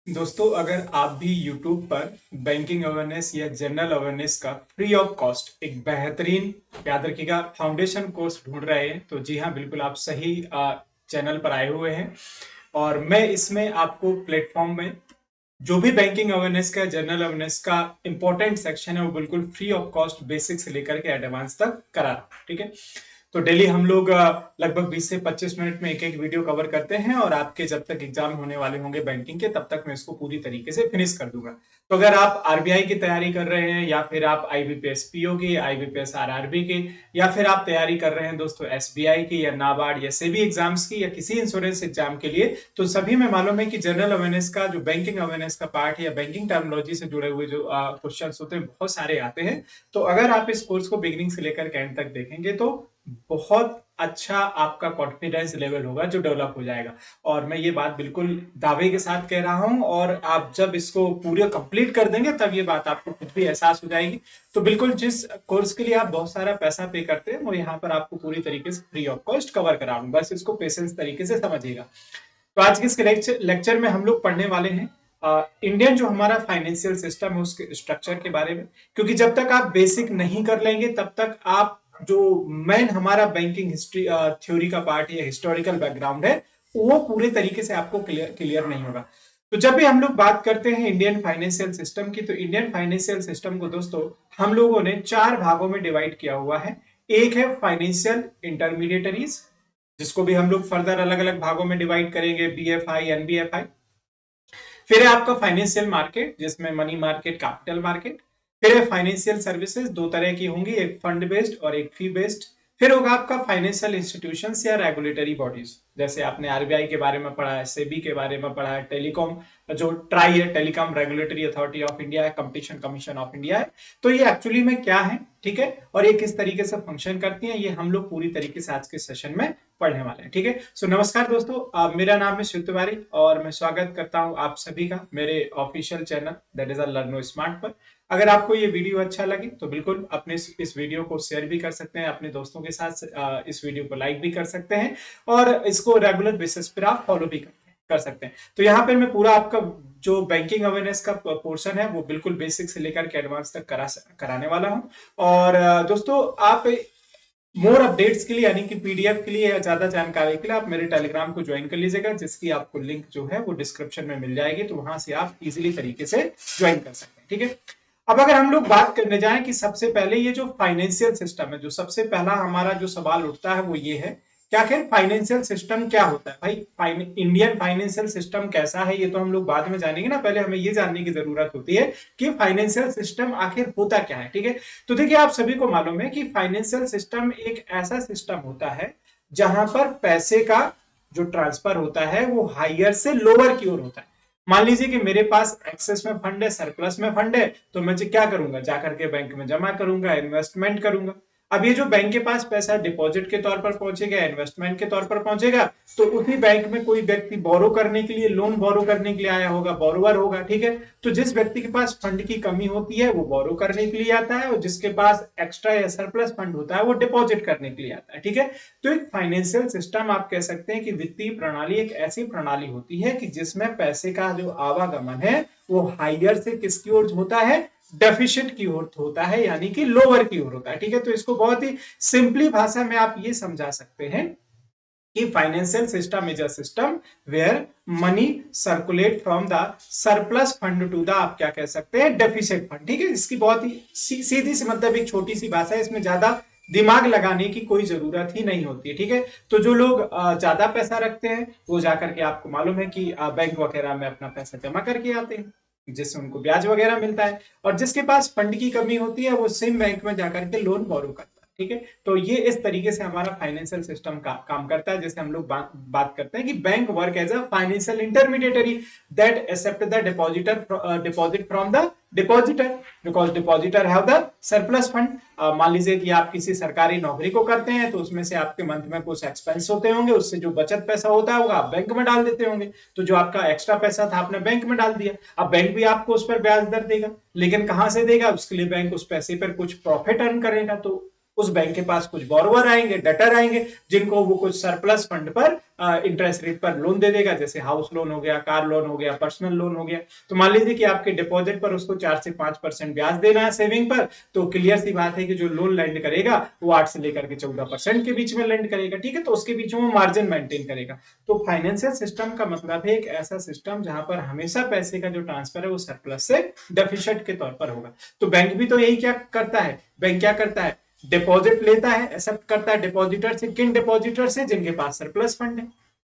दोस्तों, अगर आप भी YouTube पर बैंकिंग अवेयरनेस या जनरल अवेयरनेस का फ्री ऑफ कॉस्ट एक बेहतरीन, याद रखिएगा, फाउंडेशन कोर्स ढूंढ रहे हैं तो जी हाँ, बिल्कुल आप सही चैनल पर आए हुए हैं। और मैं इसमें आपको प्लेटफॉर्म में जो भी बैंकिंग अवेयरनेस का जनरल अवेयरनेस का इंपॉर्टेंट सेक्शन है वो बिल्कुल फ्री ऑफ कॉस्ट बेसिक से लेकर के एडवांस तक करा रहा हूं। ठीक है, तो डेली हम लोग लगभग 20 से 25 मिनट में एक एक वीडियो कवर करते हैं और आपके जब तक एग्जाम होने वाले होंगे बैंकिंग के तब तक मैं इसको पूरी तरीके से फिनिश कर दूंगा। तो अगर आप आरबीआई की तैयारी कर रहे हैं या फिर आप आईबीपीएस पीओ की, आईबीपीएस आरआरबी की, या फिर आप तैयारी कर रहे हैं दोस्तों एसबीआई की या नाबार्ड या सेबी एग्जाम्स की या किसी इंश्योरेंस एग्जाम के लिए, तो सभी में मालूम है कि जनरल अवेयरनेस का जो बैंकिंग अवेयरनेस का पार्ट या बैंकिंग टर्मिनोलॉजी से जुड़े हुए जो क्वेश्चन होते हैं बहुत सारे आते हैं। तो अगर आप इस कोर्स को बिगिनिंग से लेकर के एंड तक देखेंगे तो बहुत अच्छा आपका कॉन्फिडेंस लेवल होगा जो डेवलप हो जाएगा। और मैं ये बात बिल्कुल दावे के साथ कह रहा हूं, और आप जब इसको पूरे कंप्लीट कर देंगे तब ये बात आपको खुद भी एहसास हो जाएगी। तो बिल्कुल जिस कोर्स के लिए आप बहुत सारा पैसा पे करते हैं वो यहाँ पर आपको पूरी तरीके से फ्री ऑफ कॉस्ट कवर करा दूंगा, बस इसको पेशेंस तरीके से समझिएगा। तो आज के इस लेक्चर में हम लोग पढ़ने वाले हैं इंडियन जो हमारा फाइनेंशियल सिस्टम है उसके स्ट्रक्चर के बारे में। क्योंकि जब तक आप बेसिक नहीं कर लेंगे तब तक आप जो मेन हमारा बैंकिंग हिस्ट्री थ्योरी का पार्ट या हिस्टोरिकल बैकग्राउंड है वो पूरे तरीके से आपको क्लियर नहीं होगा। तो जब भी हम लोग बात करते हैं इंडियन फाइनेंशियल सिस्टम की, तो इंडियन फाइनेंशियल सिस्टम को दोस्तों हम लोगों ने चार भागों में डिवाइड किया हुआ है। एक है फाइनेंशियल इंटरमीडिएटरीज, जिसको भी हम लोग फर्दर अलग अलग भागों में डिवाइड करेंगे, बीएफआई, एनबीएफआई। फिर है आपका फाइनेंशियल मार्केट जिसमें मनी मार्केट, कैपिटल मार्केट। फिर है फाइनेंशियल सर्विसेज, दो तरह की होंगी, एक फंड बेस्ड और एक फी बेस्ड। फिर होगा आपका फाइनेंशियल इंस्टीट्यूशंस या रेगुलेटरी बॉडीज, जैसे आपने आरबीआई के बारे में पढ़ा है, सेबी के बारे में पढ़ा है, टेलीकॉम जो ट्राई है, telecom regulatory authority of India है, कंपटीशन कमीशन ऑफ इंडिया है। तो ये एक्चुअली में क्या है, ठीक है, और ये किस तरीके से फंक्शन करती हैं, ये हम लोग पूरी तरीके से आज के सेशन में पढ़ने वाले हैं। ठीक है, सो नमस्कार दोस्तों, मेरा नाम है शिव तिवारी और मैं स्वागत करता हूं आप सभी का मेरे official channel that is लर्नो smart पर। अगर आपको ये वीडियो अच्छा लगे तो बिल्कुल अपने इस वीडियो को शेयर भी कर सकते हैं अपने दोस्तों के साथ, इस वीडियो को लाइक भी कर सकते हैं और इसको रेगुलर बेसिस पर आप फॉलो भी कर सकते हैं। तो यहाँ पर मैं पूरा आपका जो बैंकिंग अवेयरनेस का पोर्शन है वो बिल्कुल बेसिक से लेकर के एडवांस तक कराने वाला हूं। और दोस्तों, आप मोर अपडेट्स के लिए यानी कि पीडीएफ के लिए या ज्यादा जानकारी के लिए आप मेरे टेलीग्राम को ज्वाइन कर लीजिएगा, जिसकी आपको लिंक जो है वो डिस्क्रिप्शन में मिल जाएगी, तो वहां से आप इजीली तरीके से ज्वाइन कर सकते हैं। ठीक है, अब अगर हम लोग बात करने जाएं कि सबसे पहले ये जो फाइनेंशियल सिस्टम है, जो सबसे पहला हमारा जो सवाल उठता है वो ये है कि आखिर फाइनेंशियल सिस्टम क्या होता है। भाई इंडियन फाइनेंशियल सिस्टम कैसा है ये तो हम लोग बाद में जानेंगे ना, पहले हमें ये जानने की जरूरत होती है कि फाइनेंशियल सिस्टम आखिर होता क्या है। ठीक है, तो देखिए आप सभी को मालूम है कि फाइनेंशियल सिस्टम एक ऐसा सिस्टम होता है जहां पर पैसे का जो ट्रांसफर होता है वो हायर से लोअर की ओर होता है। मान लीजिए कि मेरे पास एक्सेस में फंड है, सरप्लस में फंड है, तो मैं क्या करूंगा, जाकर के बैंक में जमा करूंगा, इन्वेस्टमेंट करूंगा। अब ये जो बैंक के पास पैसा डिपॉजिट के तौर पर पहुंचेगा, इन्वेस्टमेंट के तौर पर पहुंचेगा, तो उसी बैंक में कोई व्यक्ति बोरो करने के लिए, लोन बोरो करने के लिए आया होगा, बोरोवर होगा। ठीक है, तो जिस व्यक्ति के पास फंड की कमी होती है वो बोरो करने के लिए आता है, और जिसके पास एक्स्ट्रा या सरप्लस फंड होता है वो डिपॉजिट करने के लिए आता है। ठीक है, तो एक फाइनेंशियल सिस्टम आप कह सकते हैं कि वित्तीय प्रणाली एक ऐसी प्रणाली होती है कि जिसमें पैसे का जो आवागमन है वो हायर से किसकी ओर होता है, डेफिशिट की ओर होता है, यानी कि लोअर की ओर होता है। ठीक है, तो इसको बहुत ही सिंपली भाषा में आप ये समझा सकते हैं कि financial system is a system where money circulate from the surplus fund to the, आप क्या कह सकते हैं, डेफिसिट फंड। ठीक है, इसकी बहुत ही सीधी सी मतलब एक छोटी सी भाषा है, इसमें ज्यादा दिमाग लगाने की कोई जरूरत ही नहीं होती है। ठीक है, तो जो लोग ज्यादा पैसा रखते हैं वो जाकर के, आपको मालूम है कि बैंक वगैरह में अपना पैसा जमा करके आते हैं जिससे उनको ब्याज वगैरह मिलता है, और जिसके पास फंड की कमी होती है वो सेम बैंक में जाकर के लोन बोरो करता है। ठीक है, तो ये इस तरीके से हमारा फाइनेंशियल सिस्टम का काम करता है, जैसे हम लोग बात करते हैं कि bank work as a financial intermediary that accept the deposit from the depositor, because depositor have the surplus fund. मान लीजिए कि आप किसी सरकारी नौकरी को करते हैं तो उसमें से आपके मंथ में कुछ एक्सपेंस होते होंगे, उससे जो बचत पैसा होता होगा आप बैंक में डाल देते होंगे, तो जो आपका एक्स्ट्रा पैसा था आपने बैंक में डाल दिया। अब बैंक भी आपको उस पर ब्याज दर देगा, लेकिन कहां से देगा, उसके लिए बैंक उस पैसे पर कुछ प्रॉफिट अर्न करेगा। तो उस बैंक के पास कुछ बोरोवर आएंगे, डेटर आएंगे, जिनको वो कुछ सरप्लस फंड पर इंटरेस्ट रेट पर लोन दे देगा, जैसे हाउस लोन हो गया, कार लोन हो गया, पर्सनल लोन हो गया। तो मान लीजिए कि आपके डिपॉजिट पर उसको 4 से 5% ब्याज देना है सेविंग पर, तो क्लियर सी बात है कि जो लोन लेंड करेगा वो 8 से लेकर के 14% के बीच में लेंड करेगा, ठीक है। तो उसके बीच में वो मार्जिन मेंटेन करेगा। तो फाइनेंशियल सिस्टम का मतलब है एक ऐसा सिस्टम जहां पर हमेशा पैसे का जो ट्रांसफर है वो सरप्लस से डेफिशिएंट के तौर पर होगा। तो बैंक भी तो यही क्या करता है, बैंक क्या करता है, डिपॉजिट लेता है, एक्सेप्ट करता है डिपॉजिटर से। किन डिपॉजिटर से, जिनके पास सरप्लस फंड है।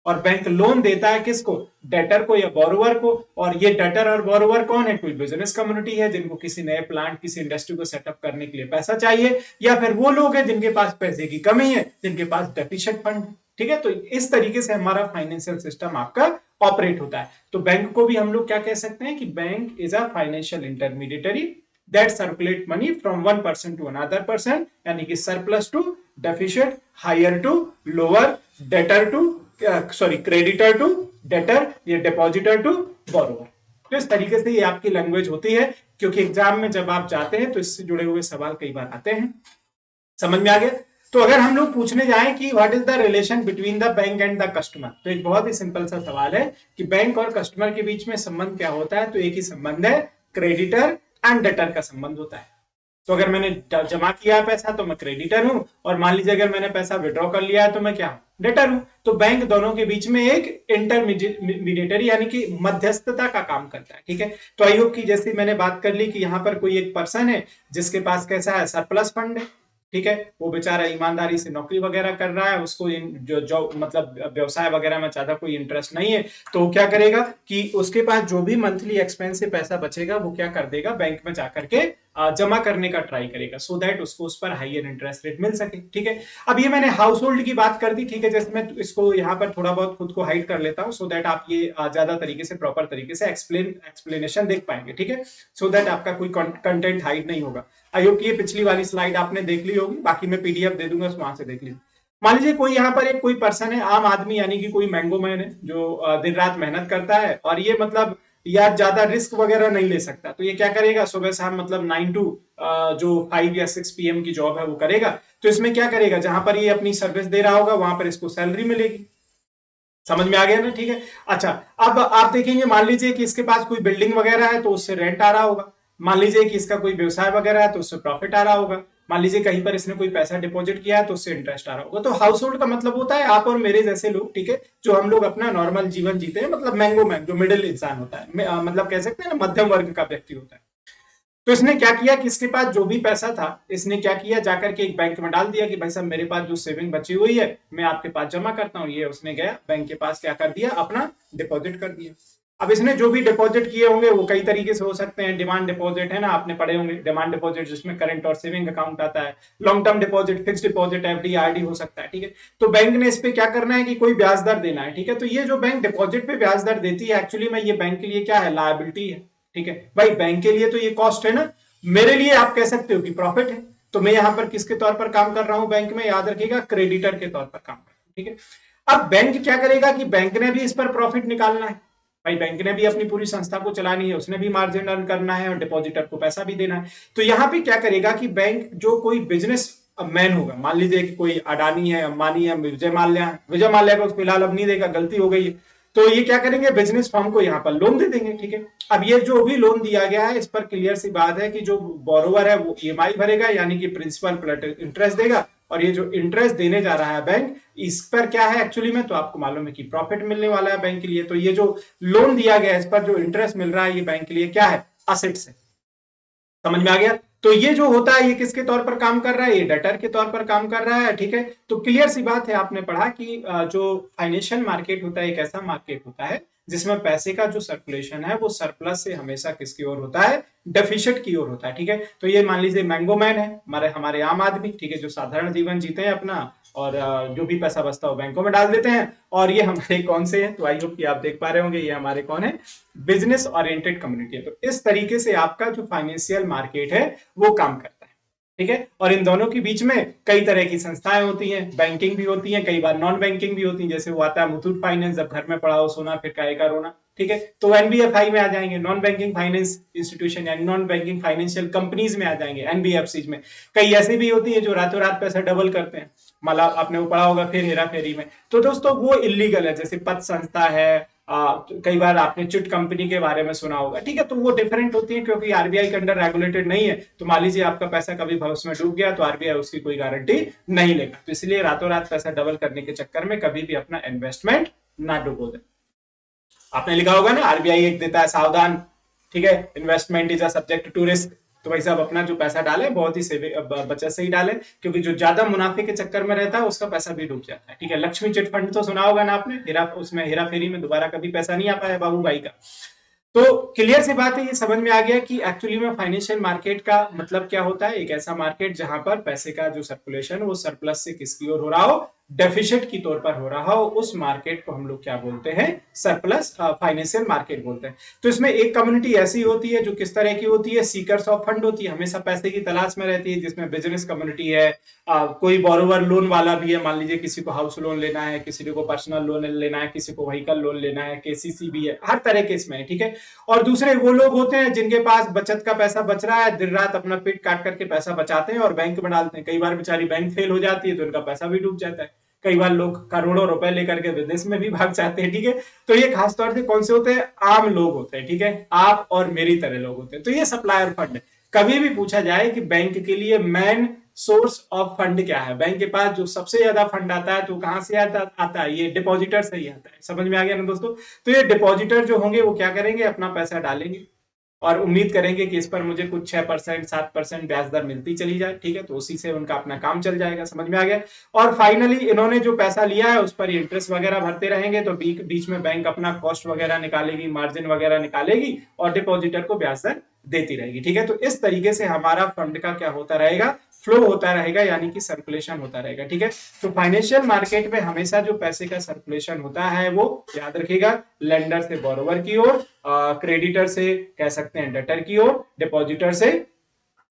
और बैंक लोन देता है किसको, डेटर को या बोरोवर को। और ये डेटर और बोरोवर कौन है, कोई बिजनेस कम्युनिटी है जिनको किसी नए प्लांट, किसी इंडस्ट्री को सेटअप करने के लिए पैसा चाहिए, या फिर वो लोग हैं जिनके पास पैसे की कमी है, जिनके पास डेफिशिएंट फंड है, ठीक है। तो इस तरीके से हमारा फाइनेंशियल सिस्टम आपका ऑपरेट होता है। तो बैंक को भी हम लोग क्या कह सकते हैं कि bank is a financial intermediary that circulate money from one person to another person, यानी कि surplus to deficit, higher to lower, debtor to sorry creditor to debtor, ये depositor to borrower। तो इस तरीके से ये आपकी लैंग्वेज होती है, क्योंकि एग्जाम में जब आप जाते हैं तो इससे जुड़े हुए सवाल कई बार आते हैं। समझ में आ गया। तो अगर हम लोग पूछने जाएं कि what is the relation between the bank and the customer, तो एक बहुत ही सिंपल सा सवाल है कि बैंक और कस्टमर के बीच में संबंध क्या होता है। तो एक ही संबंध है, क्रेडिटर एंड डेटर का संबंध होता है। तो अगर मैंने जमा किया है पैसा तो मैं क्रेडिटर हूं, और मान लीजिए अगर मैंने पैसा विड्रॉ कर लिया है तो मैं क्या हूं, डेटर हूं। तो बैंक दोनों के बीच में एक इंटरमीडिएटरी यानी कि मध्यस्थता का काम करता है, ठीक है। तो आई होप कि जैसे मैंने बात कर ली कि यहाँ पर कोई एक पर्सन है जिसके पास कैसा है, सरप्लस फंड है, ठीक है। वो बेचारा ईमानदारी से नौकरी वगैरह कर रहा है, उसको जो मतलब व्यवसाय वगैरह में ज्यादा कोई इंटरेस्ट नहीं है। तो वो क्या करेगा कि उसके पास जो भी मंथली एक्सपेंस से पैसा बचेगा वो क्या कर देगा, बैंक में जाकर के जमा करने का ट्राई करेगा, सो दैट उसको उस पर हाइयर इंटरेस्ट रेट मिल सके, ठीक है। अब ये मैंने हाउस होल्ड की बात कर दी, ठीक है। जैसे मैं इसको यहाँ पर थोड़ा बहुत खुद को हाइड कर लेता हूँ, सो दैट आप ये ज्यादा तरीके से, प्रॉपर तरीके से एक्सप्लेनेशन देख पाएंगे, ठीक है। सो दैट आपका कोई कंटेंट हाइड नहीं होगा। आई होप कि ये पिछली वाली स्लाइड आपने देख ली होगी, बाकी मैं पीडीएफ दे दूंगा, वहां से देख लीजिए। मान लीजिए कोई यहाँ पर एक कोई पर्सन है, आम आदमी, यानी कि कोई मैंगो मैन है जो दिन रात मेहनत करता है, और ये मतलब या ज्यादा रिस्क वगैरह नहीं ले सकता। तो ये क्या करेगा, सुबह शाम मतलब 9 to जो 5 या 6 PM की जॉब है वो करेगा। तो इसमें क्या करेगा, जहां पर ये अपनी सर्विस दे रहा होगा वहां पर इसको सैलरी मिलेगी। समझ में आ गया ना, ठीक है। अच्छा, अब आप देखेंगे, मान लीजिए कि इसके पास कोई बिल्डिंग वगैरह है तो उससे रेंट आ रहा होगा। मान लीजिए कि इसका कोई व्यवसाय वगैरह है तो उससे प्रॉफिट आ रहा होगा। मान लीजिए कहीं पर इसने कोई पैसा डिपॉजिट किया है तो उससे इंटरेस्ट आ रहा होगा। तो हाउस होल्ड का मतलब होता है आप और मेरे जैसे लोग, ठीक है, जो हम लोग अपना नॉर्मल जीवन जीते हैं, मतलब मैंगो मैन, जो मिडिल इंसान होता है, मतलब कह सकते हैं ना मध्यम वर्ग का व्यक्ति होता है। तो इसने क्या किया कि इसके पास जो भी पैसा था, इसने क्या किया, जाकर के एक बैंक में डाल दिया कि भाई साहब मेरे पास जो सेविंग बची हुई है मैं आपके पास जमा करता हूँ। ये उसने गया बैंक के पास, क्या कर दिया, अपना डिपॉजिट कर दिया। अब इसने जो भी डिपॉजिट किए होंगे वो कई तरीके से हो सकते हैं। डिमांड डिपॉजिट है ना, आपने पढ़े होंगे, डिमांड डिपॉजिट जिसमें करंट और सेविंग अकाउंट आता है। Long term deposit, fix deposit, FD, RD हो सकता है, ठीक है। तो बैंक ने इस पे क्या करना है कि कोई ब्याज दर देना है, ठीक है। तो ये जो बैंक डिपॉजिट पे ब्याज दर देती है, एक्चुअली में ये बैंक के लिए क्या है, लायबिलिटी है, ठीक है भाई। बैंक के लिए तो ये कॉस्ट है ना, मेरे लिए आप कह सकते हो कि प्रॉफिट है। तो मैं यहां पर किसके तौर पर काम कर रहा हूं बैंक में, याद रखिएगा, क्रेडिटर के तौर पर काम कर रहा हूं, ठीक है। अब बैंक क्या करेगा कि बैंक ने भी इस पर प्रॉफिट निकालना है भाई, बैंक ने भी अपनी पूरी संस्था को चलानी है, उसने भी मार्जिन अर्न करना है और डिपॉजिटर को पैसा भी देना है। तो यहां पे क्या करेगा कि बैंक, जो कोई बिजनेस मैन होगा, मान लीजिए कि कोई अडानी है, अंबानी है, विजय माल्या है, विजय माल्या को फिलहाल अब नहीं देगा, गलती हो गई है। तो ये क्या करेंगे, बिजनेस फर्म को यहाँ पर लोन दे देंगे, ठीक है। अब ये जो भी लोन दिया गया है इस पर क्लियर सी बात है कि जो बोरोवर है वो ईएमआई भरेगा, यानी कि प्रिंसिपल प्लस इंटरेस्ट देगा। और ये जो इंटरेस्ट देने जा रहा है बैंक, इस पर क्या है एक्चुअली में, तो आपको मालूम है कि प्रॉफिट मिलने वाला है बैंक के लिए। तो ये जो लोन दिया गया है इस पर जो इंटरेस्ट मिल रहा है, ये बैंक के लिए क्या है, असेट्स है। समझ में आ गया। तो ये जो होता है ये किसके तौर पर काम कर रहा है, ये डेटर के तौर पर काम कर रहा है, ठीक है। तो क्लियर सी बात है, आपने पढ़ा कि जो फाइनेंशियल मार्केट होता है एक ऐसा मार्केट होता है जिसमें पैसे का जो सर्कुलेशन है वो सरप्लस से हमेशा किसकी ओर होता है, डेफिशिएंट की ओर होता है, ठीक है। तो ये मान लीजिए मैंगो मैन है, हमारे हमारे आम आदमी, ठीक है, जो साधारण जीवन जीते हैं अपना, और जो भी पैसा बचता है वो बैंकों में डाल देते हैं। और ये हमारे कौन से हैं, तो आई होप कि आप देख पा रहे होंगे, ये हमारे कौन है, बिजनेस ओरिएंटेड कम्युनिटी है। तो इस तरीके से आपका जो फाइनेंशियल मार्केट है वो काम करता है। ठीक है। और इन दोनों के बीच में कई तरह की संस्थाएं होती हैं, बैंकिंग भी होती हैं, कई बार नॉन बैंकिंग भी होती हैं, जैसे वो आता है मुथूट फाइनेंस, जब घर में पड़ा हो सोना फिर काहे का रोना, ठीक है, तो एनबीएफआई में आ जाएंगे, नॉन बैंकिंग फाइनेंस इंस्टीट्यूशन यानी नॉन बैंकिंग फाइनेंशियल कंपनीज में आ जाएंगे, एनबीएफसी में। कई ऐसी भी होती है जो रातों रात पैसा डबल करते हैं, मतलब आपने वो पढ़ा होगा फिर हेरा फेरी में, तो दोस्तों वो इलीगल है, जैसे पद संस्था है, कई बार आपने चिट कंपनी के बारे में सुना होगा, ठीक है, तो वो डिफरेंट होती है क्योंकि आरबीआई के अंडर रेगुलेटेड नहीं है, तो मान लीजिए आपका पैसा कभी भविष्य में डूब गया तो आरबीआई उसकी कोई गारंटी नहीं लेगा, तो इसलिए रातों रात पैसा डबल करने के चक्कर में कभी भी अपना इन्वेस्टमेंट ना डुबो दे। आपने लिखा होगा ना, आरबीआई एक देता है सावधान, ठीक है, investment is a subject to risk, तो भाई साहब अपना जो पैसा डाले बहुत ही बचत से ही डाले, क्योंकि जो ज्यादा मुनाफे के चक्कर में रहता है उसका पैसा भी डूब जाता है, ठीक है। लक्ष्मी चिट फंड तो सुना होगा ना आपने, उसमें हेरा फेरी में दोबारा कभी पैसा नहीं आ पाया बाबू भाई का। तो क्लियर सी बात है, ये समझ में आ गया कि एक्चुअली में फाइनेंशियल मार्केट का मतलब क्या होता है, एक ऐसा मार्केट जहां पर पैसे का जो सर्कुलेशन वो सरप्लस से किसकी ओर हो रहा हो, डेफिसिट की तौर पर हो रहा हो, उस मार्केट को हम लोग क्या बोलते हैं, सरप्लस फाइनेंशियल मार्केट बोलते हैं। तो इसमें एक कम्युनिटी ऐसी होती है जो किस तरह की होती है, सीकर्स ऑफ फंड होती है, हमेशा पैसे की तलाश में रहती है, जिसमें बिजनेस कम्युनिटी है, कोई बोरोवर लोन वाला भी है, मान लीजिए किसी को हाउस लोन लेना है, किसी को पर्सनल लोन लेना है, किसी को व्हीकल लोन लेना है, केसीसी भी है, हर तरह के इसमें, ठीक है। और दूसरे वो लोग होते हैं जिनके पास बचत का पैसा बच रहा है, दिन रात अपना पेट काट करके पैसा बचाते हैं और बैंक में डालते हैं, कई बार बेचारी बैंक फेल हो जाती है तो उनका पैसा भी डूब जाता है, कई बार लोग करोड़ों रुपए लेकर के विदेश में भी भाग जाते हैं, ठीक है। तो ये खासतौर से कौन से होते हैं, आम लोग होते हैं, ठीक है, आप और मेरी तरह लोग होते हैं, तो ये सप्लायर फंड है। कभी भी पूछा जाए कि बैंक के लिए मेन सोर्स ऑफ फंड क्या है, बैंक के पास जो सबसे ज्यादा फंड आता है तो कहां से आता है, ये डिपॉजिटर से ही आता है, समझ में आ गया ना दोस्तों। तो ये डिपॉजिटर जो होंगे वो क्या करेंगे, अपना पैसा डालेंगे और उम्मीद करेंगे कि इस पर मुझे कुछ 6% 7% ब्याज दर मिलती चली जाए, ठीक है, तो उसी से उनका अपना काम चल जाएगा, समझ में आ गया। और फाइनली इन्होंने जो पैसा लिया है उस पर इंटरेस्ट वगैरह भरते रहेंगे, तो बीच में बैंक अपना कॉस्ट वगैरह निकालेगी, मार्जिन वगैरह निकालेगी और डिपॉजिटर को ब्याज दर देती रहेगी, ठीक है। तो इस तरीके से हमारा फंड का क्या होता रहेगा, फ्लो होता रहेगा, यानी कि सर्कुलेशन होता रहेगा, ठीक है। तो फाइनेंशियल मार्केट में हमेशा जो पैसे का सर्कुलेशन होता है वो याद रखिएगा, लेंडर से बोरोवर की ओर, क्रेडिटर से कह सकते हैं डेटर की ओर, डिपॉजिटर से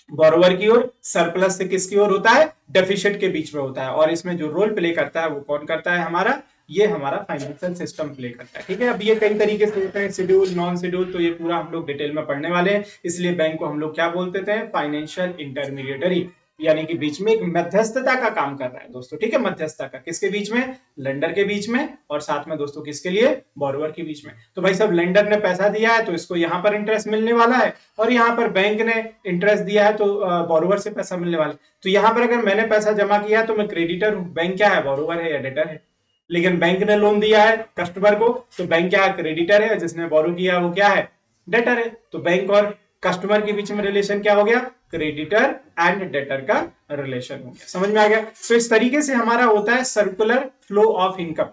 बोरोवर की ओर, सरप्लस से किसकी ओर होता है, डेफिसिट के बीच में होता है। और इसमें जो रोल प्ले करता है वो कौन करता है, हमारा ये हमारा फाइनेंशियल सिस्टम प्ले करता है, ठीक है। अब ये कई तरीके से होते हैं, शेड्यूल, नॉन शेड्यूल, तो ये पूरा हम लोग डिटेल में पढ़ने वाले हैं, इसलिए बैंक को हम लोग क्या बोलते थे, फाइनेंशियल इंटरमीडिएटरी, यानी कि बीच में एक मध्यस्थता का काम कर रहा है दोस्तों, ठीक है, मध्यस्थता का, किसके बीच में, लेंडर के बीच में, और साथ में दोस्तों किसके लिए, बोरोवर के बीच में। तो भाई साहब लेंडर ने पैसा दिया है तो इसको यहां पर इंटरेस्ट मिलने वाला है, और यहां पर बैंक ने इंटरेस्ट दिया है तो बोरोवर से पैसा मिलने वाला है। तो यहां पर अगर मैंने पैसा जमा किया है तो मैं क्रेडिटर हूं, बैंक क्या है, बोरोवर है या डेटर है। लेकिन बैंक ने लोन दिया है कस्टमर को तो बैंक क्या है, क्रेडिटर है, जिसने बोरो किया वो क्या है, डेटर है। तो बैंक और कस्टमर के बीच में रिलेशन क्या हो गया, क्रेडिटर एंड डेटर का रिलेशन हो गया, समझ में आ गया। तो इस तरीके से हमारा होता है सर्कुलर फ्लो ऑफ इनकम,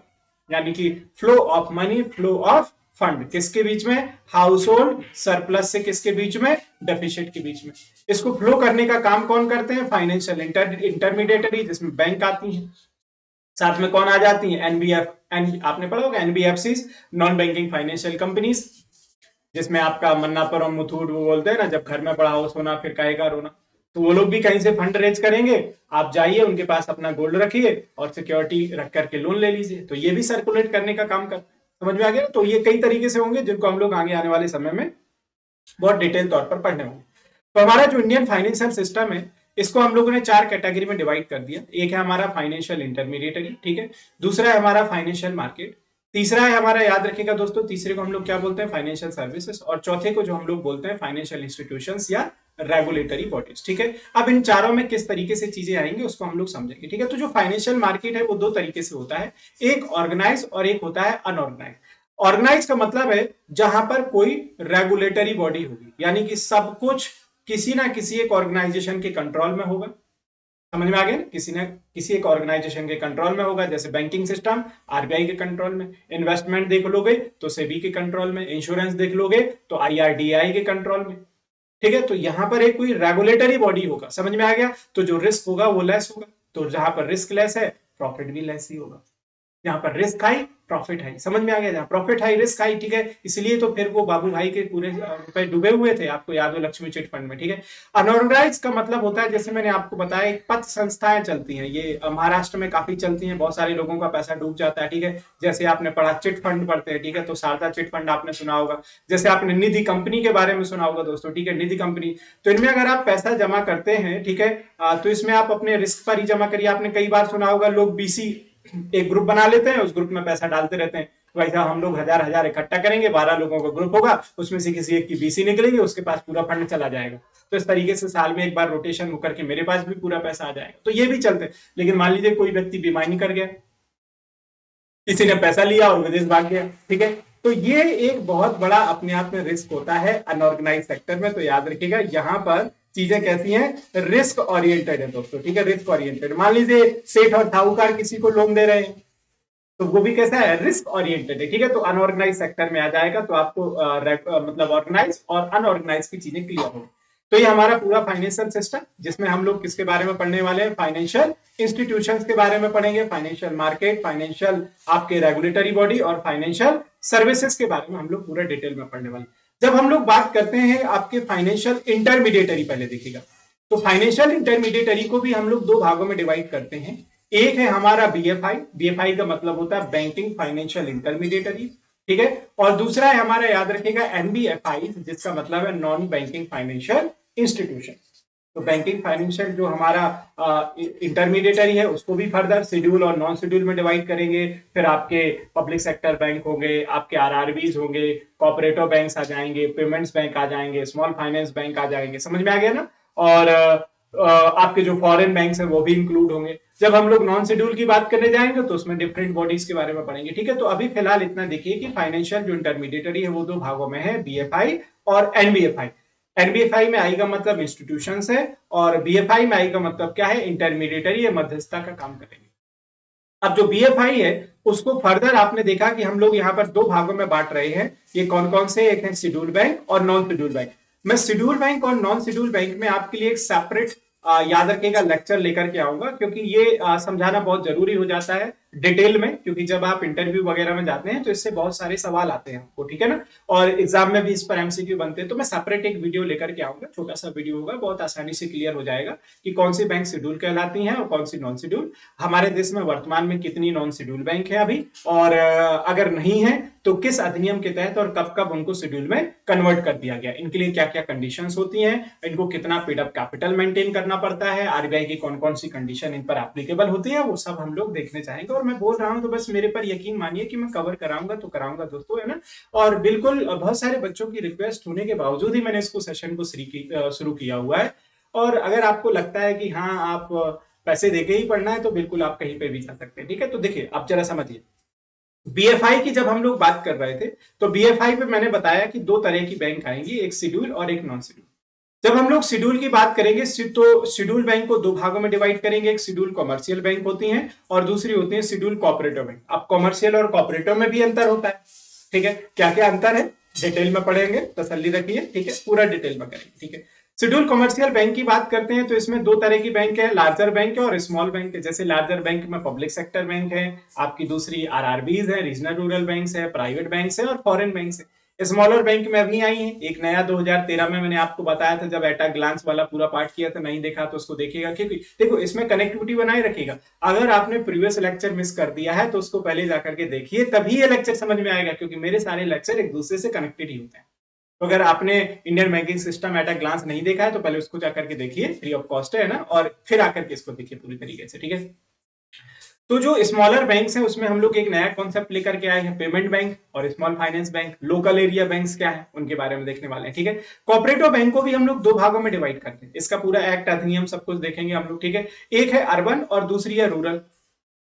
यानी कि flow of money, flow of fund, किसके बीच में, हाउस होल्ड सरप्लस से किसके बीच में, डेफिसिट के बीच में। इसको फ्लो करने का काम कौन करते हैं, फाइनेंशियल इंटरमीडिएटरी, जिसमें बैंक आती है, साथ में कौन आ जाती है, आपने पढ़ा होगा NBFC, non banking financial companies, जिसमें आपका मन्नापुरम मुथूट वो बोलते हैं ना, जब घर में पड़ा हो सोना फिर काहे का रोना, तो वो लोग भी कहीं से फंड रेज करेंगे, आप जाइए उनके पास अपना गोल्ड रखिए और सिक्योरिटी रख करके लोन ले लीजिए, तो ये भी सर्कुलेट करने का काम करता है, समझ में आ गया। तो ये कई तरीके से होंगे जिनको हम लोग आगे आने वाले समय में बहुत डिटेल तौर पर पढ़ने होंगे। तो हमारा जो इंडियन फाइनेंशियल सिस्टम है इसको हम लोगों ने 4 कैटेगरी में डिवाइड कर दिया। एक है हमारा फाइनेंशियल इंटरमीडिएटरी, ठीक है, दूसरा है हमारा फाइनेंशियल मार्केट, तीसरा है हमारा, याद रखिएगा दोस्तों, तीसरे को हम लोग क्या बोलते हैं, फाइनेंशियल सर्विसेज, और चौथे को जो हम लोग बोलते हैं फाइनेंशियल इंस्टीट्यूशंस या रेगुलेटरी बॉडीज, ठीक है। अब इन चारों में किस तरीके से चीजें आएंगी उसको हम लोग समझेंगे, ठीक है। तो जो फाइनेंशियल मार्केट है वो दो तरीके से होता है, एक ऑर्गेनाइज और एक होता है अनऑर्गेनाइज। ऑर्गेनाइज का मतलब है जहां पर कोई रेगुलेटरी बॉडी होगी, यानी कि सब कुछ किसी ना किसी एक ऑर्गेनाइजेशन के कंट्रोल में होगा, समझ में आ गया, किसी न किसी एक ऑर्गेनाइजेशन के कंट्रोल में होगा, जैसे बैंकिंग सिस्टम आरबीआई के कंट्रोल में, इन्वेस्टमेंट देख लोगे तो सेबी के कंट्रोल में, इंश्योरेंस देख लोगे तो आईआरडीआई के कंट्रोल में, ठीक है। तो यहां पर एक कोई रेगुलेटरी बॉडी होगा, समझ में आ गया। तो जो रिस्क होगा वो लेस होगा, तो जहां पर रिस्क लेस है प्रॉफिट भी लेस ही होगा, जहां पर रिस्क हाई प्रॉफिट हाई, समझ में आ गया, जहाँ प्रॉफिट हाई रिस्क हाई, ठीक है, इसलिए तो फिर वो बाबू भाई के पूरे रुपए डूबे हुए थे, आपको याद हो, लक्ष्मी चिट फंड में, ठीक है। अनऑर्गेनाइज का मतलब होता है, जैसे मैंने आपको बताया, एक पथ संस्थाएं चलती हैं, ये महाराष्ट्र में काफी चलती हैं, बहुत सारे लोगों का पैसा डूब जाता है, ठीक है। जैसे आपने पढ़ा चिट फंड पढ़ते हैं, ठीक है, तो शारदा चिट फंड आपने सुना होगा, जैसे आपने निधि कंपनी के बारे में सुना होगा दोस्तों, ठीक है, निधि कंपनी। तो इनमें अगर आप पैसा जमा करते हैं, ठीक है, तो इसमें आप अपने रिस्क पर ही जमा करिए। आपने कई बार सुना होगा, लोग बीसी एक ग्रुप बना लेते हैं, उस ग्रुप में पैसा डालते रहते हैं, वैसा हम लोग हजार हजार इकट्ठा करेंगे, 12 लोगों का ग्रुप होगा, उसमें से किसी एक की बीसी निकलेगी, उसके पास पूरा फंड चला जाएगा। तो इस तरीके से साल में एक बार रोटेशन होकर के मेरे पास भी पूरा पैसा आ जाएगा, तो ये भी चलते हैं। लेकिन मान लीजिए कोई व्यक्ति बेईमानी कर गया, किसी ने पैसा लिया और विदेश भाग गया, ठीक है, तो ये एक बहुत बड़ा अपने आप में रिस्क होता है अनऑर्गेनाइज सेक्टर में। तो याद रखिएगा, यहाँ पर चीजें कैसी हैं, रिस्क ओरिएंटेड है दोस्तों, ठीक है, रिस्क ओरिएंटेड। मान लीजिए सेठ और साहूकार किसी को लोन दे रहे हैं, तो वो भी कैसा है, रिस्क ओरिएंटेड है, ठीक है, तो अनऑर्गेनाइज सेक्टर में आ जाएगा। तो आपको मतलब ऑर्गेनाइज और अनऑर्गेनाइज की चीजें क्लियर होगी। तो ये हमारा पूरा फाइनेंशियल सिस्टम, जिसमें हम लोग किसके बारे में पढ़ने वाले हैं, फाइनेंशियल इंस्टीट्यूशंस के बारे में पढ़ेंगे, फाइनेंशियल मार्केट, फाइनेंशियल आपके रेगुलेटरी बॉडी और फाइनेंशियल सर्विसेज के बारे में हम लोग पूरा डिटेल में पढ़ने वाले। जब हम लोग बात करते हैं आपके फाइनेंशियल इंटरमीडिएटरी, पहले देखिएगा, तो फाइनेंशियल इंटरमीडिएटरी को भी हम लोग दो भागों में डिवाइड करते हैं। एक है हमारा बीएफआई, बीएफआई का मतलब होता है बैंकिंग फाइनेंशियल इंटरमीडिएटरी, ठीक है, और दूसरा है हमारा, याद रखिएगा, एनबीएफआई, जिसका मतलब है नॉन बैंकिंग फाइनेंशियल इंस्टीट्यूशन। तो बैंकिंग फाइनेंशियल जो हमारा इंटरमीडिएटरी है, उसको भी फर्दर शेड्यूल और नॉन शेड्यूल में डिवाइड करेंगे। फिर आपके पब्लिक सेक्टर बैंक होंगे, आपके आरआरबीज होंगे, कोऑपरेटिव बैंक्स आ जाएंगे, पेमेंट्स बैंक आ जाएंगे, स्मॉल फाइनेंस बैंक आ जाएंगे, समझ में आ गया ना। और आपके जो फॉरेन बैंक्स हैं वो भी इंक्लूड होंगे। जब हम लोग नॉन शेड्यूल की बात करने जाएंगे तो उसमें डिफरेंट बॉडीज के बारे में पढ़ेंगे, ठीक है। तो अभी फिलहाल इतना देखिए कि फाइनेंशियल जो इंटरमीडिएटरी है वो दो भागों में है, बीएफआई और एनबीएफआई। एनबीएफआई में आई का मतलब इंस्टीट्यूशन है, और बीएफआई में आई का मतलब क्या है, इंटरमीडिएटरी, मध्यस्थता का काम करेंगे। अब जो बीएफआई है उसको फर्दर आपने देखा कि हम लोग यहाँ पर दो भागों में बांट रहे हैं। ये कौन कौन से, एक है शेड्यूल बैंक और नॉन शेड्यूल बैंक। मैं शेड्यूल बैंक और नॉन शेड्यूल बैंक में आपके लिए एक सेपरेट याद रखिएगा लेक्चर लेकर के आऊंगा, क्योंकि ये समझाना बहुत जरूरी हो जाता है डिटेल में, क्योंकि जब आप इंटरव्यू वगैरह में जाते हैं तो इससे बहुत सारे सवाल आते हैं आपको, ठीक है ना, और एग्जाम में भी इस पर एमसीक्यू बनते हैं। तो मैं सेपरेट एक वीडियो लेकर के आऊंगा, छोटा सा वीडियो होगा, बहुत आसानी से क्लियर हो जाएगा कि कौन सी बैंक शेड्यूल कहलाती हैं और कौन सी नॉन शेड्यूल। हमारे देश में वर्तमान में कितनी नॉन शेड्यूल बैंक है अभी, और अगर नहीं है तो किस अधिनियम के तहत और कब कब उनको शेड्यूल में कन्वर्ट कर दिया गया, इनके लिए क्या क्या कंडीशंस होती हैं, इनको कितना पेड अप कैपिटल मेंटेन करना पड़ता है, आरबीआई की कौन कौन सी कंडीशन इन पर एप्लीकेबल होती है, वो सब हम लोग देखने चाहेंगे। और मैं बोल रहा हूं तो बस मेरे पर यकीन मानिए कि मैं कवर कराऊंगा तो कराऊंगा दोस्तों, है ना। और बिल्कुल बहुत सारे बच्चों की रिक्वेस्ट होने के बावजूद ही मैंने इसको सेशन को शुरू किया हुआ है। और अगर आपको लगता है कि हाँ आप पैसे देके ही पढ़ना है तो बिल्कुल आप कहीं पे भी जा सकते हैं, ठीक है। तो देखिए आप जरा समझिए, बीएफआई की जब हम लोग बात कर रहे थे तो बीएफआई पे मैंने बताया कि दो तरह की बैंक आएंगी, एक शेड्यूल और एक नॉन शेड्यूल। जब हम लोग शेड्यूल की बात करेंगे तो शेड्यूल बैंक को दो भागों में डिवाइड करेंगे, एक शेड्यूल कॉमर्शियल बैंक होती हैं और दूसरी होती है शेड्यूल कॉपरेटिव बैंक। अब कॉमर्शियल और कॉपरेटिव में भी अंतर होता है, ठीक है, क्या क्या अंतर है डिटेल में पढ़ेंगे, तसल्ली रखिए, ठीक है, पूरा डिटेल में करेंगे, ठीक है। शेड्यूल कमर्शियल बैंक की बात करते हैं तो इसमें दो तरह की बैंक है, लार्जर बैंक है और स्मॉल बैंक है। जैसे लार्जर बैंक में पब्लिक सेक्टर बैंक है आपकी, दूसरी आरआरबीज है, रीजनल रूरल बैंक है, प्राइवेट बैंक है और फॉरेन बैंक है। स्मॉलर बैंक में अभी आई है एक नया 2013 में, मैंने आपको बताया था जब एटा ग्लांस वाला पूरा पार्ट किया था, नहीं देखा तो उसको देखिएगा, क्योंकि देखो इसमें कनेक्टिविटी बनाए रखिएगा। अगर आपने प्रीवियस लेक्चर मिस कर दिया है तो उसको पहले जाकर के देखिए, तभी ये लेक्चर समझ में आएगा, क्योंकि मेरे सारे लेक्चर एक दूसरे से कनेक्टेड ही होते हैं। तो अगर आपने Indian banking system at a glance नहीं देखा है तो पहले उसको जाकर के देखिए, फ्री ऑफ कॉस्ट है ना, और फिर आकर के इसको देखिए पूरी तरीके से, ठीक है। तो जो स्मॉलर बैंक्स हैं उसमें हम लोग एक नया कॉन्सेप्ट लेकर के आए हैं, पेमेंट बैंक और small finance bank. Local area banks क्या है उनके बारे में देखने वाले हैं, ठीक है। कोऑपरेटिव बैंक को भी हम लोग दो भागों में डिवाइड करते हैं, इसका पूरा एक्ट अधिनियम सब कुछ देखेंगे हम लोग, ठीक है। एक है अर्बन और दूसरी है रूरल।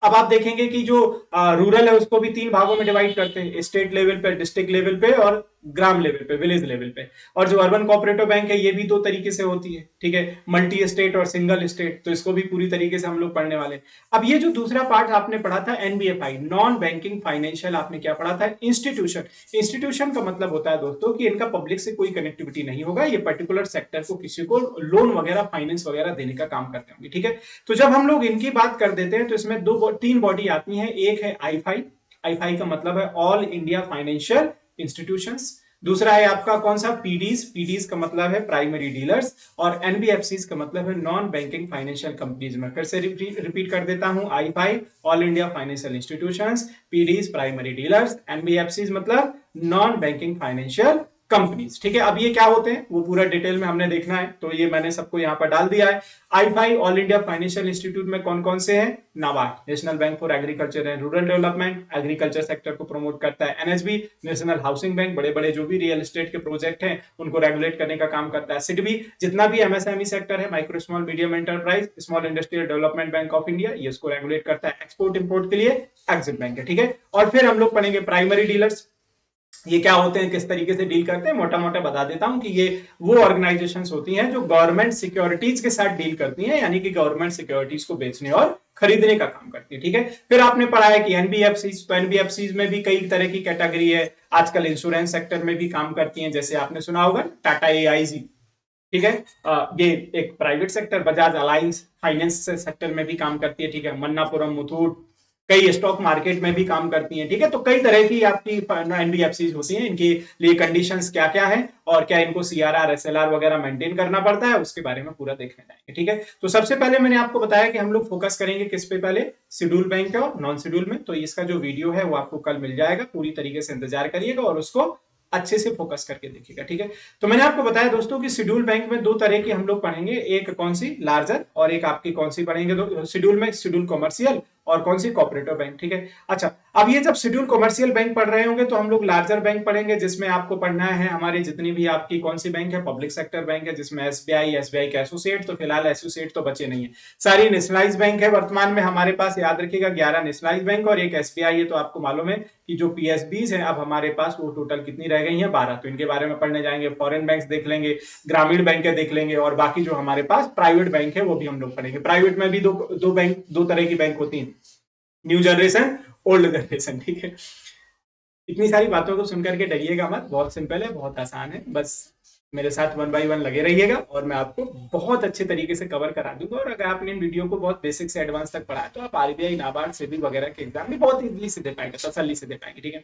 अब आप देखेंगे कि जो रूरल है उसको भी तीन भागों में डिवाइड करते हैं, स्टेट लेवल पे, डिस्ट्रिक्ट लेवल पे और ग्राम लेवल पे, विलेज लेवल पे। और जो अर्बन कोऑपरेटिव बैंक है ये भी दो तरीके से होती है, ठीक है, मल्टी स्टेट और सिंगल स्टेट, तो इसको भी पूरी तरीके से हम लोग पढ़ने वाले। अब ये जो दूसरा पार्ट आपने पढ़ा था एनबीएफआई, नॉन बैंकिंग फाइनेंशियल, आपने क्या पढ़ा था, इंस्टीट्यूशन। इंस्टीट्यूशन का मतलब होता है दोस्तों कि इनका पब्लिक से कोई कनेक्टिविटी नहीं होगा, ये पर्टिकुलर सेक्टर को किसी को लोन वगैरह फाइनेंस वगैरह देने का काम करते होंगे, ठीक है। तो जब हम लोग इनकी बात कर देते हैं तो इसमें तीन बॉडी आती हैं, एक है आई फाई, आई5 का मतलब है ऑल इंडिया फाइनेंशियल इंस्टीट्यूशंस। दूसरा है आपका कौन सा, पीडीज, पीडीज का मतलब है प्राइमरी डीलर्स, और एनबीएफसीज का मतलब है नॉन बैंकिंग फाइनेंशियल कंपनीज। में फिर से रिपीट कर देता हूं, आई5 all India financial institutions, PDs primary dealers, NBFCs मतलब नॉन बैंकिंग फाइनेंशियल कंपनीज। ठीक है, अब ये क्या होते हैं वो पूरा डिटेल में हमने देखना है, तो ये मैंने सबको यहाँ पर डाल दिया है। आई5 ऑल इंडिया फाइनेंशियल इंस्टीट्यूट में कौन कौन से हैं, NABARD national bank for agriculture and rural development, agriculture sector को प्रमोट करता है। एनएचबी नेशनल हाउसिंग बैंक, बड़े बड़े जो भी रियल एस्टेट के प्रोजेक्ट हैं उनको रेगुलेट करने का काम करता है। सिडबी जितना भी एमएसएमई सेक्टर है, micro small medium enterprise, small industrial development bank of India, ये इसको रेगुलेट करता है। एक्सपोर्ट इंपोर्ट के लिए एक्सिस बैंक है। ठीक है, और फिर हम लोग पढ़ेंगे प्राइमरी डीलर्स, ये क्या होते हैं, किस तरीके से डील करते हैं, मोटा मोटा बता देता हूं कि ये वो ऑर्गेनाइजेशंस होती हैं जो गवर्नमेंट सिक्योरिटीज के साथ डील करती हैं, यानी कि गवर्नमेंट सिक्योरिटीज को बेचने और खरीदने का काम करती है। ठीक है, फिर आपने पढ़ा है कि एनबीएफसीज, तो एनबीएफसीज में भी कई तरह की कैटेगरी है, आजकल इंश्योरेंस सेक्टर में भी काम करती हैं, जैसे आपने सुना होगा टाटा एआईजी। ठीक है, ये एक private sector, Bajaj alliance finance sector में भी काम करती है। ठीक है, मन्नापुरम मुथूट कई स्टॉक मार्केट में भी काम करती हैं। ठीक है, तो कई तरह की आपकी एनबीएफसी होती हैं, इनके लिए कंडीशंस क्या क्या है और क्या इनको सीआरआर एसएलआर वगैरह मेंटेन करना पड़ता है, उसके बारे में पूरा देखने जाएंगे। ठीक है, तो सबसे पहले मैंने आपको बताया कि हम लोग फोकस करेंगे किस पे, पहले शेड्यूल बैंक और नॉन शेड्यूल में। तो इसका जो वीडियो है वो आपको कल मिल जाएगा, पूरी तरीके से इंतजार करिएगा और उसको अच्छे से फोकस करके देखिएगा। ठीक है, तो मैंने आपको बताया दोस्तों कि शेड्यूल बैंक में दो तरह की हम लोग पढ़ेंगे, एक कौन सी, लार्जर, और एक आपकी कौन सी पढ़ेंगे शेड्यूल में, शेड्यूल कॉमर्शियल और कौन सी, कोऑपरेटिव बैंक। ठीक है, अच्छा अब ये जब शेड्यूल कॉमर्शियल बैंक पढ़ रहे होंगे तो हम लोग लार्जर बैंक पढ़ेंगे, जिसमें आपको पढ़ना है हमारी जितनी भी आपकी कौन सी बैंक है, पब्लिक सेक्टर बैंक है, जिसमें एसबीआई, एसबीआई के एसोसिएट, तो फिलहाल एसोसिएट तो बचे नहीं है, सारी नेशनलाइज बैंक है वर्तमान में हमारे पास। याद रखिएगा 11 नेशनलाइज बैंक और एक एसबीआई है। तो आपको मालूम है कि जो पीएसबीज है अब हमारे पास वो टोटल कितनी रह गई है, 12। तो इनके बारे में पढ़ने जाएंगे, फॉरेन बैंक्स देख लेंगे, ग्रामीण बैंक देख लेंगे, और बाकी जो हमारे पास प्राइवेट बैंक है वो भी हम लोग पढ़ेंगे। प्राइवेट में भी दो तरह की बैंक होती है, न्यू जनरेशन, ओल्ड जनरेशन। ठीक है, इतनी सारी बातों को सुनकर के डरिएगा मत, बहुत सिंपल है, बहुत आसान है, बस मेरे साथ 1 बाय 1 लगे रहिएगा और मैं आपको बहुत अच्छे तरीके से कवर करा दूंगा। और अगर आपने इन वीडियो को बहुत बेसिक से एडवांस तक पढ़ा है तो आप आरबीआई, नाबार्ड, सेबी वगैरह के एग्जाम भी बहुत इजीली से दे पाएंगे, तसल्ली से दे पाएंगे। ठीक है,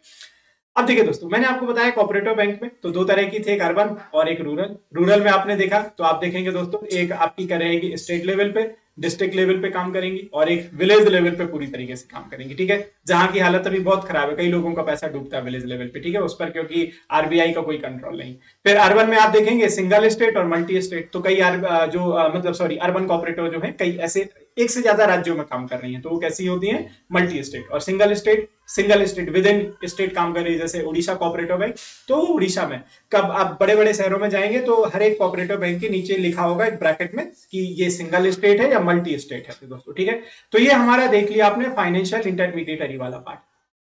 अब देखिए दोस्तों, मैंने आपको बताया कोऑपरेटिव बैंक में तो दो तरह की थी, एक अर्बन और एक रूरल। रूरल में आपने देखा तो आप देखेंगे दोस्तों, एक आपकी क्या रहेगी, स्टेट लेवल पे, डिस्ट्रिक्ट लेवल पे काम करेंगी, और एक विलेज लेवल पे पूरी तरीके से काम करेंगी। ठीक है, जहां की हालत अभी बहुत खराब है, कई लोगों का पैसा डूबता है विलेज लेवल पे। ठीक है, उस पर क्योंकि आरबीआई का कोई कंट्रोल नहीं। फिर अर्बन में आप देखेंगे सिंगल स्टेट और मल्टी स्टेट, तो कई मतलब सॉरी अर्बन कोऑपरेटिव जो है कई ऐसे एक से ज्यादा राज्यों में काम कर रही है, तो वो कैसी होती है, मल्टी स्टेट। और single state with in state काम कर रही है, जैसे उड़ीसा कोऑपरेटिव बैंक, तो उड़ीसा में कब आप बड़े बड़े शहरों में जाएंगे तो हर एक कोऑपरेटिव बैंक के नीचे लिखा होगा एक ब्रैकेट में कि ये सिंगल स्टेट है या मल्टी स्टेट है दोस्तों। ठीक है, तो ये हमारा देख लिया आपने फाइनेंशियल इंटरमीडिएटरी वाला पार्ट।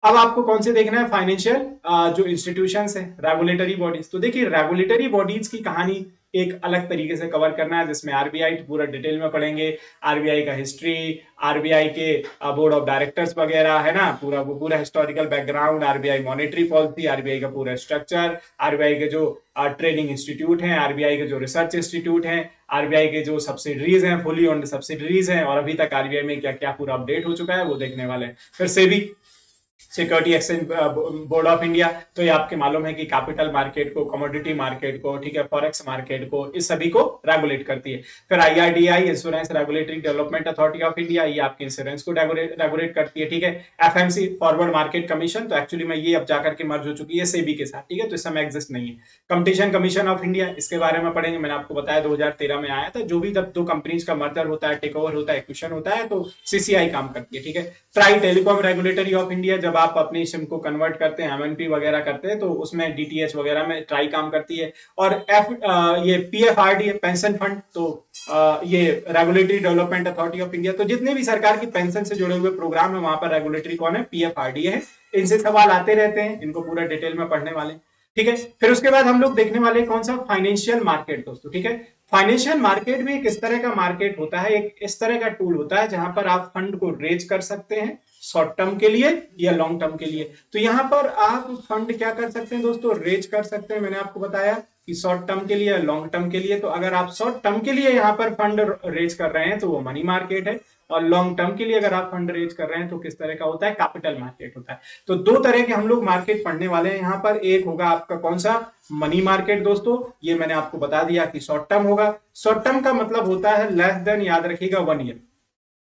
अब आपको कौन से देखना है, फाइनेंशियल जो इंस्टीट्यूशंस है, रेगुलेटरी बॉडीज। तो देखिए रेगुलेटरी बॉडीज की कहानी एक अलग तरीके से कवर करना है, जिसमें आरबीआई पूरा डिटेल में पढ़ेंगे, आरबीआई का हिस्ट्री, आरबीआई के बोर्ड ऑफ डायरेक्टर्स वगैरह है ना, पूरा historical background, RBI monetary policy, RBI का पूरा स्ट्रक्चर, आरबीआई के जो ट्रेनिंग इंस्टीट्यूट हैं, आरबीआई के जो रिसर्च इंस्टीट्यूट हैं, आरबीआई के जो सब्सिडरीज हैं, फुली ओन्ड सब्सिडरीज हैं, और अभी तक आरबीआई में क्या क्या पूरा अपडेट हो चुका है वो देखने वाले हैं। फिर SEBI, security exchange board of India, तो ये आपके मालूम है कि कैपिटल मार्केट को, कमोडिटी मार्केट को, ठीक है, फॉरेक्स मार्केट को, इस सभी को रेगुलेट करती है। फिर IRDI, insurance regulatory development authority of India, ये आपके इंश्योरेंस को रेगुलेट करती है। ठीक है, एफएमसी, फॉरवर्ड मार्केट कमीशन, तो एक्चुअली में ये अब जाकर के मर्ज हो चुकी है सेबी के साथ। ठीक है, तो इस समय एग्जिस्ट नहीं है। कंपटीशन कमीशन ऑफ इंडिया, इसके बारे में पढ़ेंगे, मैंने आपको बताया 2013 में आया था। जो भी जब दो कंपनीज का मर्जर होता है, टेक ओवर होता है, एक्विजिशन होता है, तो सीसीआई काम करती है। ठीक है, try telecom regulatory of India, जब आप अपनी सिम को कन्वर्ट करते हैं, एमएनपी वगैरह करते हैं, तो उसमें डीटीएच वगैरह में ट्राई काम करती है। और ये पीएफआरडी पेंशन फंड, तो ये regulatory development authority of India. तो जितने भी सरकार की पेंशन से जुड़े हुए प्रोग्राम है वहां पर रेगुलेटरी कौन है, पीएफआरडी है। इनसे सवाल आते रहते हैं, इनको पूरा डिटेल में पढ़ने वाले। ठीक है, फिर उसके बाद हम लोग देखने वाले कौन सा, फाइनेंशियल मार्केट दोस्तों। ठीक है, फाइनेंशियल मार्केट भी एक इस तरह का मार्केट होता है, एक इस तरह का टूल होता है जहां पर आप फंड को रेज कर सकते हैं शॉर्ट टर्म के लिए या लॉन्ग टर्म के लिए। तो यहां पर आप फंड क्या कर सकते हैं दोस्तों, रेज कर सकते हैं। मैंने आपको बताया कि शॉर्ट टर्म के लिए, लॉन्ग टर्म के लिए। तो अगर आप शॉर्ट टर्म के लिए यहां पर फंड रेज कर रहे हैं तो वो मनी मार्केट है, और लॉन्ग टर्म के लिए अगर आप फंड रेज कर रहे हैं तो किस तरह का होता है, कैपिटल मार्केट होता है। तो दो तरह के हम लोग मार्केट पढ़ने वाले हैं यहाँ पर। एक होगा आपका कौन सा, मनी मार्केट दोस्तों, ये मैंने आपको बता दिया कि शॉर्ट टर्म होगा। शॉर्ट टर्म का मतलब होता है लेस देन, याद रखिएगा, 1 ईयर।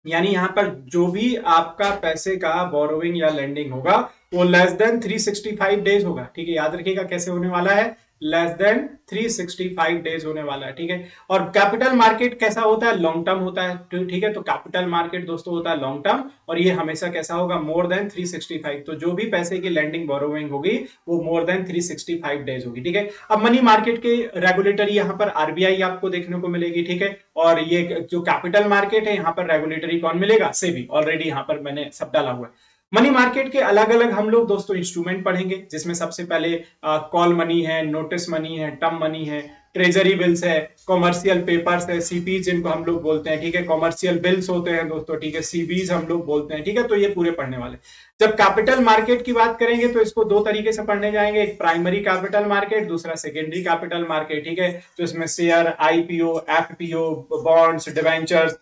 यानी यहां पर जो भी आपका पैसे का बोरोइंग या लेंडिंग होगा वो लेस देन 365 डेज होगा। ठीक है, याद रखिएगा कैसे होने वाला है, लेस देन 365 डेज होने वाला है। ठीक है, और कैपिटल मार्केट कैसा होता है, लॉन्ग टर्म होता है। ठीक है, तो कैपिटल मार्केट दोस्तों होता है लॉन्ग टर्म, और ये हमेशा कैसा होगा, मोर देन 365। तो जो भी पैसे की लेंडिंग बोरोइंग होगी वो मोर देन 365 डेज होगी। ठीक है, अब मनी मार्केट के रेगुलेटरी यहाँ पर आरबीआई आपको देखने को मिलेगी। ठीक है, और ये जो कैपिटल मार्केट है यहाँ पर रेगुलेटरी कौन मिलेगा, सेबी। ऑलरेडी यहाँ पर मैंने सब डाला हुआ है। मनी मार्केट के अलग अलग हम लोग दोस्तों इंस्ट्रूमेंट पढ़ेंगे, जिसमें सबसे पहले कॉल मनी है, नोटिस मनी है, टर्म मनी है, ट्रेजरी बिल्स है, कॉमर्शियल पेपर्स है, सीपीज जिनको हम लोग बोलते हैं। ठीक है, कॉमर्शियल बिल्स होते हैं दोस्तों। ठीक है, सीबीज हम लोग बोलते हैं। ठीक है, तो ये पूरे पढ़ने वाले। जब कैपिटल मार्केट की बात करेंगे तो इसको दो तरीके से पढ़ने जाएंगे, एक प्राइमरी कैपिटल मार्केट, दूसरा सेकेंडरी कैपिटल मार्केट। ठीक है, तो इसमें share, IPO, FPO, bonds, debentures,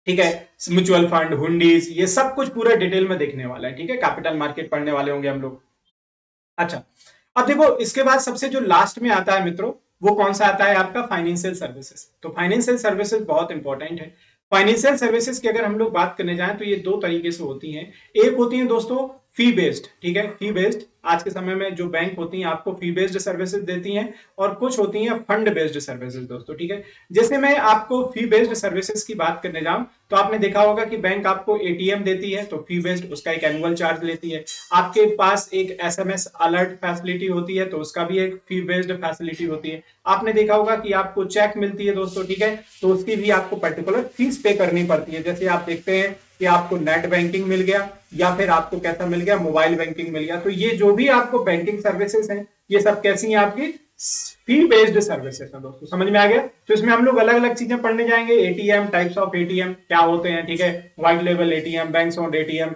ठीक है, म्यूचुअल फंड, हुंडीज, ये सब कुछ पूरा डिटेल में देखने वाला है। ठीक है, कैपिटल मार्केट पढ़ने वाले होंगे हम लोग। अच्छा, अब देखो इसके बाद सबसे जो लास्ट में आता है मित्रों, वो कौन सा आता है आपका, फाइनेंशियल सर्विसेज। तो फाइनेंशियल सर्विसेज बहुत इंपॉर्टेंट है। फाइनेंशियल सर्विसेज की अगर हम लोग बात करने जाएं तो ये दो तरीके से होती हैं। एक होती है दोस्तों फी बेस्ड। ठीक है, फी बेस्ड, आज के समय में जो बैंक होती हैं आपको फी बेस्ड सर्विसेज देती हैं, और कुछ होती हैं फंड बेस्ड सर्विसेज दोस्तों। ठीक है, जैसे मैं आपको फी बेस्ड सर्विसेज की बात करने जाऊं तो आपने देखा होगा कि बैंक आपको एटीएम देती है, तो फी बेस्ड उसका एक एनुअल चार्ज लेती है। आपके पास एक एसएमएस अलर्ट फैसिलिटी होती है, तो उसका भी एक फी बेस्ड फैसिलिटी होती है। आपने देखा होगा कि आपको चेक मिलती है दोस्तों। ठीक है, तो उसकी भी आपको पर्टिकुलर फीस पे करनी पड़ती है। जैसे आप देखते हैं कि आपको नेट बैंकिंग मिल गया, या फिर आपको कैसा मिल गया, मोबाइल बैंकिंग मिल गया। तो ये जो भी आपको बैंकिंग सर्विसेज हैं, ये सब कैसी हैं, आपकी फी बेस्ड सर्विसेज हैं दोस्तों। समझ में आ गया? तो इसमें हम लोग अलग अलग चीजें पढ़ने जाएंगे। एटीएम, टाइप्स ऑफ एटीएम क्या होते हैं। ठीक है, white level ATM, banks owned ATM,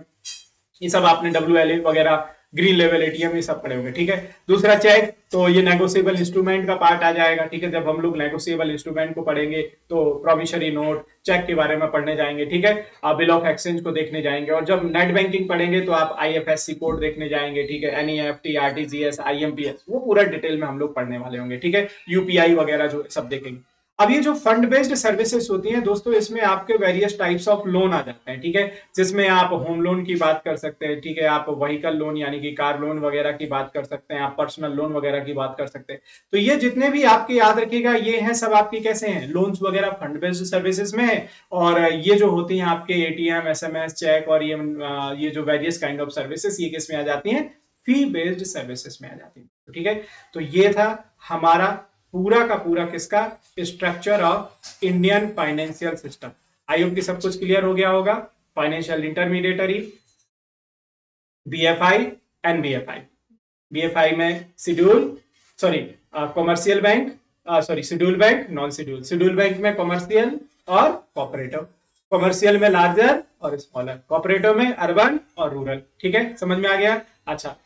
ये सब आपने WLA वगैरह, ग्रीन लेवल एटीएम, ये सब पढ़े होंगे। ठीक है, दूसरा चेक, तो ये नेगोशिएबल इंस्ट्रूमेंट का पार्ट आ जाएगा। ठीक है, जब हम लोग नेगोशिएबल इंस्ट्रूमेंट को पढ़ेंगे तो प्रोमिसरी नोट, चेक के बारे में पढ़ने जाएंगे। ठीक है, आप बिल ऑफ एक्सचेंज को देखने जाएंगे, और जब नेट बैंकिंग पढ़ेंगे तो आप IFSC कोड देखने जाएंगे। ठीक है, NEFT, RTGS, IMPS, वो पूरा डिटेल में हम लोग पढ़ने वाले होंगे। ठीक है, UPI वगैरह जो सब देखेंगे। अब ये जो फंड बेस्ड सर्विसेज होती हैं दोस्तों, इसमें आपके वेरियस टाइप्स ऑफ लोन आ जाते हैं। ठीक है, जिसमें आप होम लोन की बात कर सकते हैं। ठीक है, आप व्हीकल लोन यानी कि कार लोन वगैरह की बात कर सकते हैं, आप पर्सनल लोन वगैरह की बात कर सकते हैं। तो ये जितने भी आपके, याद रखिएगा, ये हैं सब आपके कैसे हैं, लोन्स वगैरह फंड बेस्ड सर्विसेज में है। और ये जो होती हैं आपके एटीएम, SMS, चेक, और ये जो वेरियस काइंड ऑफ सर्विसेज, ये किस में आ जाती हैं, फी बेस्ड सर्विसेज में आ जाती है। ठीक है, तो ये था हमारा पूरा का पूरा किसका, structure of Indian financial system. I hope कि सब कुछ क्लियर हो गया होगा। Financial intermediary, BFI, NBFI। BFI में schedule, sorry, commercial bank, sorry schedule bank, non schedule. Schedule bank में कॉमर्शियल और कॉपरेटिव। कॉमर्शियल में लार्जर और स्मॉलर, कॉपरेटिव में अर्बन और रूरल। ठीक है, समझ में आ गया? अच्छा,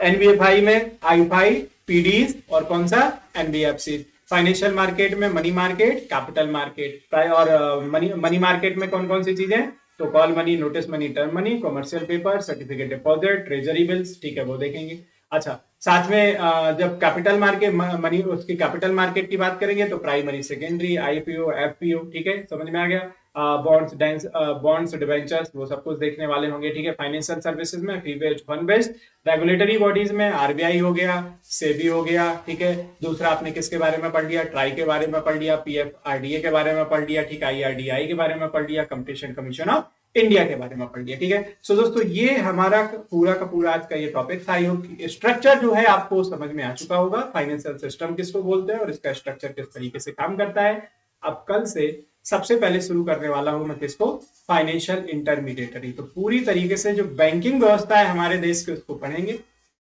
NBFI में IFI, PDs और कौन सा, NBFC। फाइनेंशियल मार्केट में मनी मार्केट, कैपिटल मार्केट, और मनी मार्केट में कौन कौन सी चीजें, तो call money, notice money, term money, commercial paper, certificate deposit, treasury bills. ठीक है, वो देखेंगे। अच्छा, साथ में जब कैपिटल मार्केट मनी, उसकी कैपिटल मार्केट की बात करेंगे तो प्राइमरी, सेकेंडरी, IPO, FPO। ठीक है, समझ में आ गया? बॉन्ड्स, डिवेंचर्स, वो सब कुछ देखने वाले होंगे। ठीक है, फाइनेंशियल सर्विसेज में fee based, fund based. Regulatory bodies में RBI हो गया, सेबी हो गया। ठीक है, दूसरा आपने किसके बारे में पढ़ लिया, ट्राई के बारे में पढ़ लिया, PFRDA के बारे में पढ़ लिया। ठीक है, IRDAI के बारे में पढ़ लिया, कंपटीशन कमीशन ऑफ इंडिया के बारे में पढ़ लिया। ठीक है, सो दोस्तों ये हमारा पूरा का पूरा आज का ये टॉपिक था। स्ट्रक्चर जो है आपको समझ में आ चुका होगा, फाइनेंशियल सिस्टम किसको बोलते हैं और इसका स्ट्रक्चर किस तरीके से काम करता है। अब कल से सबसे पहले शुरू करने वाला हूं मैं किसको, फाइनेंशियल इंटरमीडिएटरी। तो पूरी तरीके से जो बैंकिंग व्यवस्था है हमारे देश की उसको पढ़ेंगे।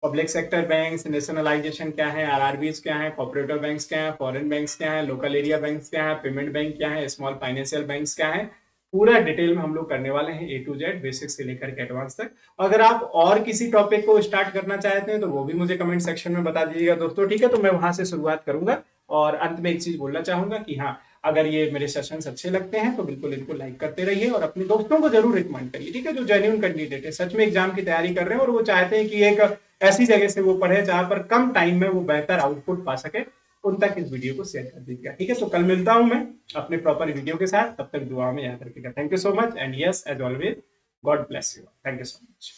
पब्लिक सेक्टर बैंक्स, नेशनलाइजेशन क्या है, RRBs क्या है, कोऑपरेटिव बैंक्स क्या है, फॉरेन बैंक्स क्या है, लोकल एरिया बैंक्स क्या है, पेमेंट बैंक क्या है, स्मॉल फाइनेंशियल बैंक्स क्या है, पूरा डिटेल में हम लोग करने वाले हैं A to Z, बेसिक से लेकर के एडवांस तक। अगर आप और किसी टॉपिक को स्टार्ट करना चाहते हैं तो वो भी मुझे कमेंट सेक्शन में बता दीजिएगा दोस्तों। ठीक है, तो मैं वहां से शुरुआत करूंगा। और अंत में एक चीज बोलना चाहूंगा कि हाँ, अगर ये मेरे सेशंस अच्छे लगते हैं तो बिल्कुल इनको लाइक करते रहिए और अपने दोस्तों को जरूर रिकमेंड करिए, ठीक है, जो जेन्युइन कैंडिडेट है, सच में एग्जाम की तैयारी कर रहे हैं और वो चाहते हैं कि एक ऐसी जगह से वो पढ़े जहां पर कम टाइम में वो बेहतर आउटपुट पा सके, उन तक इस वीडियो को शेयर कर दीजिएगा, ठीक है। तो कल मिलता हूं मैं अपने प्रॉपर वीडियो के साथ, तब तक दुआ में याद रखिएगा। Thank you so much and yes as always, God bless you, thank you so much.